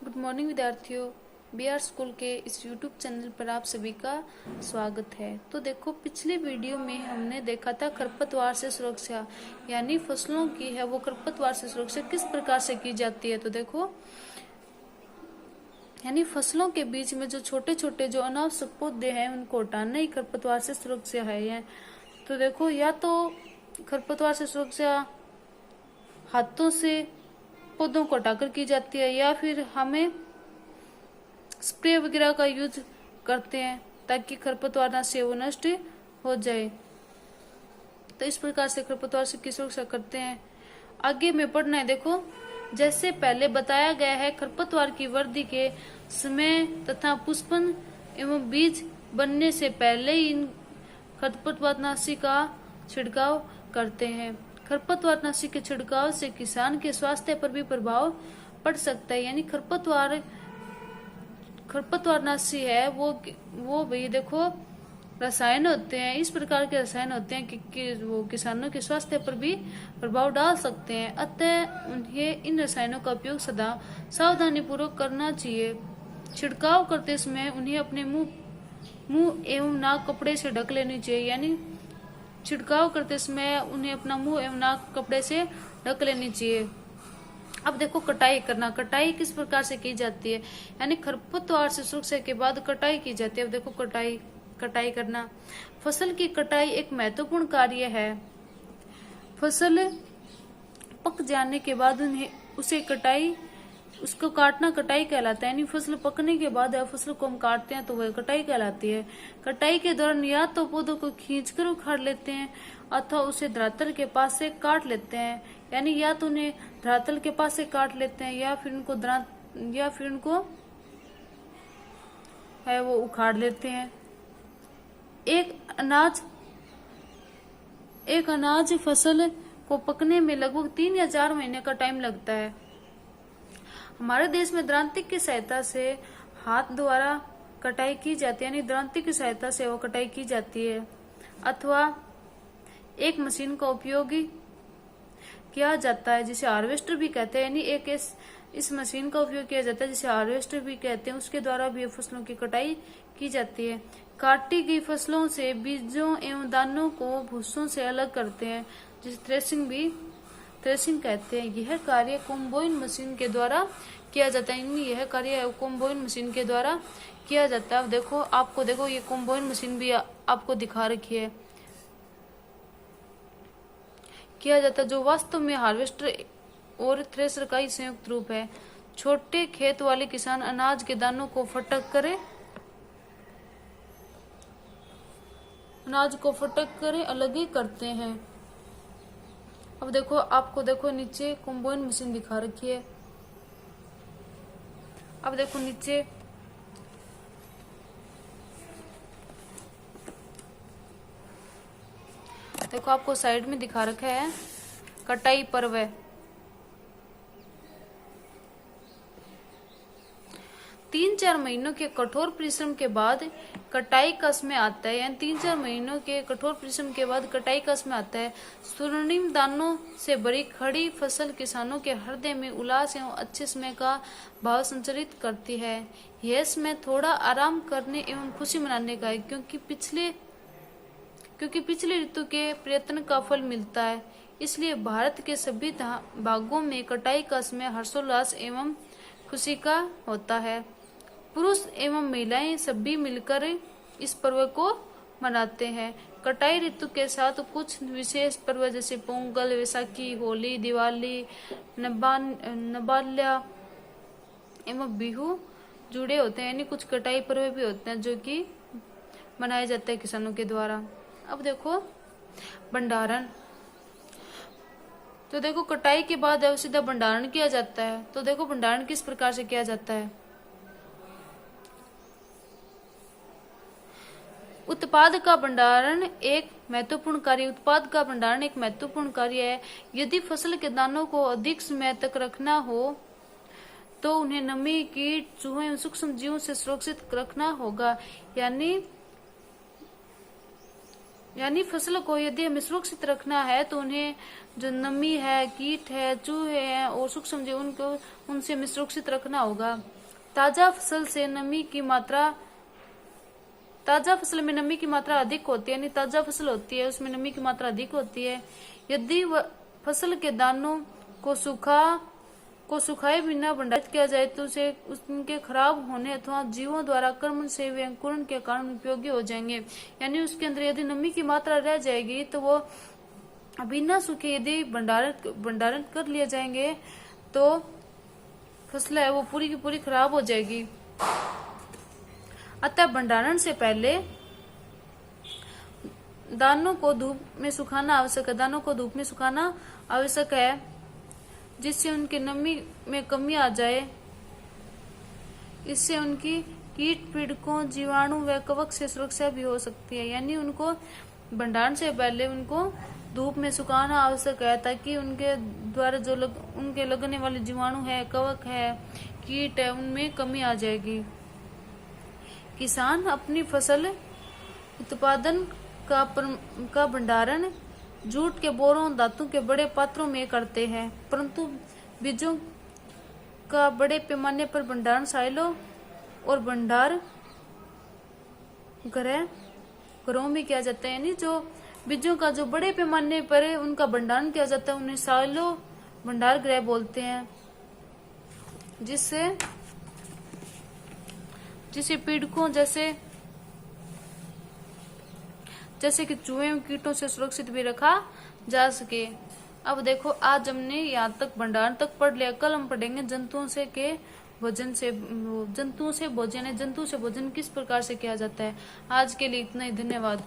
Good morning विद्यार्थियों। B R school के इस यूट्यूब चैनल पर आप सभी का स्वागत है। तो देखो, पिछले वीडियो में हमने देखा था खरपतवार से सुरक्षा, यानी फसलों की है वो खरपतवार से सुरक्षा किस प्रकार से की जाती है। तो देखो, यानी फसलों के बीच में जो छोटे छोटे जो अनावश्यक पौधे हैं उनको हटाना ही खरपतवार से सुरक्षा है। तो देखो, या तो खरपतवार से सुरक्षा हाथों से पौधों को हटाकर की जाती है, या फिर हमें स्प्रे वगैरह का यूज करते हैं ताकि खरपतवार नाशी वो नष्ट हो जाए। तो इस प्रकार से खरपतवार की सुरक्षा करते हैं। आगे में पढ़ना है। देखो, जैसे पहले बताया गया है, खरपतवार की वृद्धि के समय तथा पुष्पन एवं बीज बनने से पहले ही इन खरपतवारनाशी का छिड़काव करते हैं। खरपतवारनाशी के छिड़काव से किसान के स्वास्थ्य पर भी प्रभाव पड़ सकता है। यानी खरपतवारनाशी है वो भाई देखो रसायन होते हैं, इस प्रकार के रसायन होते हैं कि वो किसानों के स्वास्थ्य पर भी प्रभाव डाल सकते हैं। अतः उन्हें इन रसायनों का उपयोग सदा सावधानी पूर्वक करना चाहिए। छिड़काव करते समय उन्हें अपने मुंह एवं नाक कपड़े से ढक लेनी चाहिए। यानी छिड़काव करते समय उन्हें अपना मुंह एवं नाक कपड़े से ढक लेनी चाहिए। अब देखो, कटाई करना। कटाई किस प्रकार से की जाती है, यानी खरपतवार से सुरक्षा के बाद कटाई की जाती है। अब देखो, कटाई करना। फसल की कटाई एक महत्वपूर्ण कार्य है। फसल पक जाने के बाद उसको काटना कटाई कहलाता है। यानी फसल पकने के बाद फसल को हम काटते हैं तो वह कटाई कहलाती है। कटाई के दौरान या तो पौधों को खींचकर उखाड़ लेते हैं अथवा उसे धरातल के पास से काट लेते हैं। यानी या तो उन्हें धरातल के पास से काट लेते हैं या फिर उनको है वो उखाड़ लेते हैं। एक अनाज फसल को पकने में लगभग 3 या 4 महीने का टाइम लगता है। हमारे देश में दरांतिक की सहायता से हाथ द्वारा कटाई की जाती है, यानी दरांतिक की सहायता से वो कटाई की जाती है, अथवा एक मशीन का उपयोग किया जाता है जिसे हार्वेस्टर भी कहते हैं। यानी इस मशीन का उपयोग किया जाता है जिसे हार्वेस्टर भी कहते हैं, उसके द्वारा भी फसलों की कटाई की जाती है। काटी गई फसलों से बीजों एवं दानों को भूसों से अलग करते हैं जिसे थ्रेसिंग कहते हैं। यह कार्य कॉम्बाइन मशीन के द्वारा किया जाता है। यह कार्य कॉम्बाइन मशीन के द्वारा किया जाता है। देखो ये कॉम्बाइन मशीन भी आपको दिखा रखी है, किया जाता है, जो वास्तव में हार्वेस्टर और थ्रेसर का ही संयुक्त रूप है। छोटे खेत वाले किसान अनाज के दानों को फटक कर अलग ही करते हैं। अब देखो, आपको नीचे कॉम्बाइन मशीन दिखा रखी है। अब देखो नीचे देखो, आपको साइड में दिखा रखा है कटाई पर्व। 3-4 महीनों के कठोर परिश्रम के बाद कटाई का समय आता है। यानी 3-4 महीनों के कठोर परिश्रम के बाद कटाई का समय आता है। स्वर्णिम दानों से भरी खड़ी फसल किसानों के हृदय में उल्लास एवं अच्छे समय का भाव संचारित करती है। यह समय थोड़ा आराम करने एवं खुशी मनाने का है, क्योंकि पिछले ऋतु के प्रयत्न का फल मिलता है। इसलिए भारत के सभी भागों में कटाई का समय हर्षोल्लास एवं खुशी का होता है। पुरुष एवं महिलाएं सभी मिलकर इस पर्व को मनाते हैं। कटाई ऋतु के साथ कुछ विशेष पर्व जैसे पोंगल, वैसाखी, होली, दिवाली, नबाल्या एवं बिहू जुड़े होते हैं। यानी कुछ कटाई पर्व भी होते हैं जो कि मनाए जाते हैं किसानों के द्वारा। अब देखो, भंडारण। तो देखो, कटाई के बाद अब सीधा भंडारण किया जाता है। तो देखो, भंडारण किस प्रकार से किया जाता है। उत्पाद का भंडारण एक महत्वपूर्ण कार्य है। यदि फसल के दानों को अधिक समय तक रखना हो तो उन्हें नमी, कीट, चूहे एवं सूक्ष्म जीवों से सुरक्षित रखना होगा। यानी यानी फसल को यदि हमें सुरक्षित रखना है तो उन्हें जो नमी है, कीट है, चूहे हैं और सूक्ष्म जीव उनको उनसे हमें सुरक्षित रखना होगा। ताजा फसल में नमी की मात्रा अधिक होती है, यानी ताजा फसल होती है उसमें नमी की मात्रा अधिक होती है। यदि वह फसल के दानों को सुखाए बिना भंडारित किया जाए तो उसे उनके खराब होने अथवा जीवों द्वारा आक्रमण से वे अंकुरण के कारण उपयोगी हो जाएंगे। यानी उसके अंदर यदि नमी की मात्रा रह जाएगी तो वो बिना सूखे यदि भंडारण कर लिए जाएंगे तो फसल है वो पूरी की पूरी खराब हो जाएगी। अतः भंडारण से पहले दानों को धूप में सुखाना आवश्यक है जिससे उनकी नमी में कमी आ जाए। इससे उनकी कीट पीड़कों, जीवाणु व कवक से सुरक्षा भी हो सकती है। यानी उनको भंडारण से पहले उनको धूप में सुखाना आवश्यक है ताकि उनके द्वारा जो उनके लगने वाले जीवाणु है, कवक है, कीट है, उनमें कमी आ जाएगी। किसान अपनी फसल उत्पादन का भंडारण जूट के बोरों, धातु के बड़े पात्रों में करते हैं, परंतु बीजों का बड़े पैमाने पर भंडारण साइलों और भंडार घरों में किया जाता है। यानी जो बीजों का जो बड़े पैमाने पर उनका भंडारण किया जाता है उन्हें साइलो भंडार गृह बोलते हैं, जिसे पीड़कों जैसे कि चूहे और कीटों से सुरक्षित भी रखा जा सके। अब देखो आज हमने यहाँ तक भंडारण तक पढ़ लिया। कल हम पढ़ेंगे जंतु से भोजन किस प्रकार से किया जाता है। आज के लिए इतना ही, धन्यवाद।